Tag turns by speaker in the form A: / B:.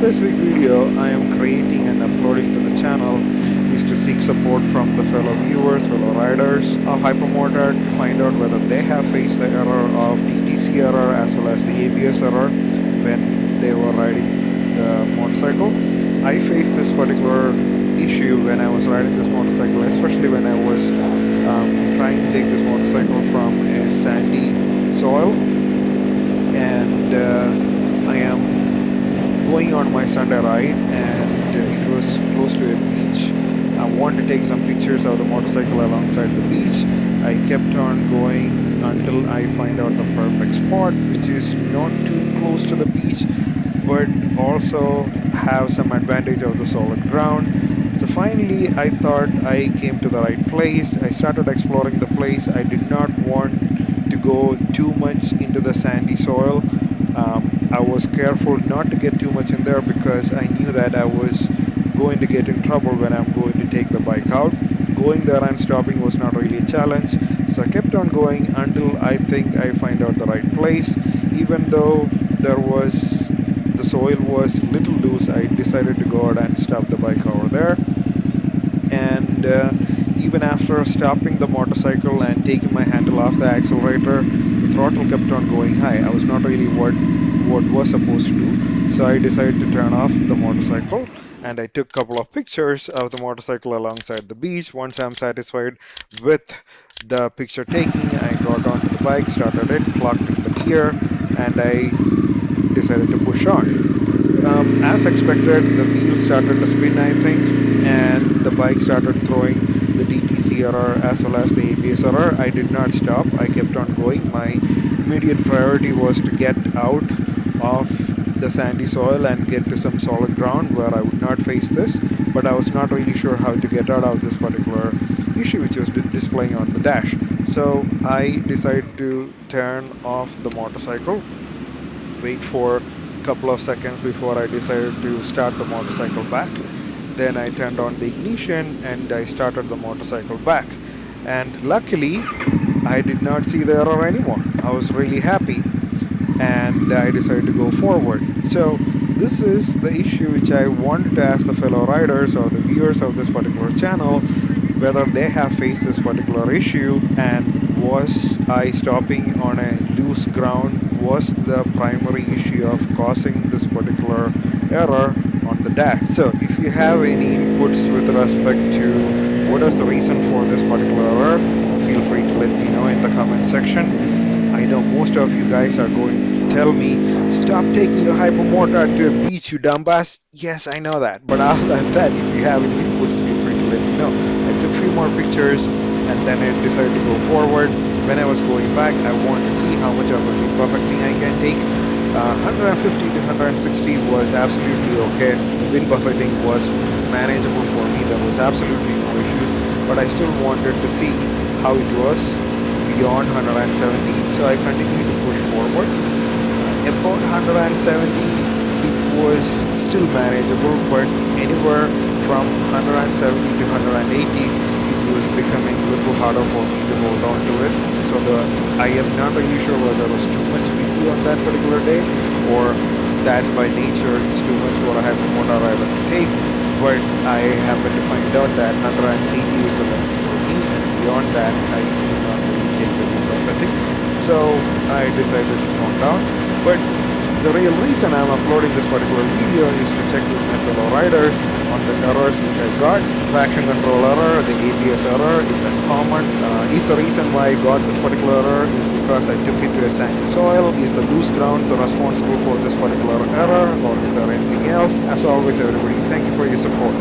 A: specific video I am creating and uploading to the channel is to seek support from the fellow viewers, fellow riders of Hypermotard to find out whether they have faced the error of DTC error as well as the ABS error when they were riding the motorcycle. I faced this particular issue when I was riding this motorcycle, especially when I was trying to take this motorcycle from a sandy soil, and I am going on my Sunday ride, and it was close to a beach. I wanted to take some pictures of the motorcycle alongside the beach. I kept on going until I find out the perfect spot, which is not too close to the beach but also have some advantage of the solid ground. So finally I thought I came to the right place. I started exploring the place. I did not want to go too much into the sandy soil. I was careful not to get too much in there because I knew that I was going to get in trouble when I'm going to take the bike out. Going there and stopping was not really a challenge, so I kept on going until I think I find out the right place. Even though the soil was a little loose, I decided to go out and stop the bike over there. And even after stopping the motorcycle and taking my handle off the accelerator, the throttle kept on going high. I was not really what was supposed to do, so I decided to turn off the motorcycle, and I took a couple of pictures of the motorcycle alongside the beach. Once I'm satisfied with the picture taking, I got onto the bike, started it, clocked in the gear, and I decided to push on. As expected, the wheel started to spin, I think, and the bike started throwing the DTC error as well as the ABS error. I did not stop. I kept on going. My immediate priority was to get out of the sandy soil and get to some solid ground where I would not face this, but I was not really sure how to get out of this particular issue which was displaying on the dash. So I decided to turn off the motorcycle, wait for a couple of seconds before I decided to start the motorcycle back. Then I turned on the ignition and I started the motorcycle back. And luckily, I did not see the error anymore. I was really happy, and I decided to go forward. So this is the issue which I wanted to ask the fellow riders or the viewers of this particular channel, whether they have faced this particular issue, and was I stopping on a loose ground was the primary issue of causing this particular error on the dash. So if you have any inputs with respect to what is the reason for this particular error, feel free to let me know in the comment section. I know most of you guys are going to tell me, stop taking your Hypermotard to a beach, you dumbass. Yes, I know that. But other than that, if you have any inputs, feel free to let me know. I took a few more pictures and then I decided to go forward. When I was going back, I wanted to see how much of a buffeting I can take. 150 to 160 was absolutely okay. The wind buffeting was manageable for me. There was absolutely no issues. But I still wanted to see how it was beyond 170. So I continued to push forward. About 170, it was still manageable, but anywhere from 170 to 180, it was becoming a little harder for me to hold on to it. So I am not really sure whether there was too much wind on that particular day, or that by nature it's too much for a Hypermotard rider to take. But I happened to find out that 180 is the limit for me, and beyond that I do not really take the wind buffeting. So I decided to tone down. But the real reason I'm uploading this particular video is to check with my fellow riders on the errors which I got. Traction control error, the ABS error is uncommon. Is the reason why I got this particular error is because I took it to a sandy soil? Is the loose grounds responsible for this particular error, or is there anything else? As always, everybody, thank you for your support.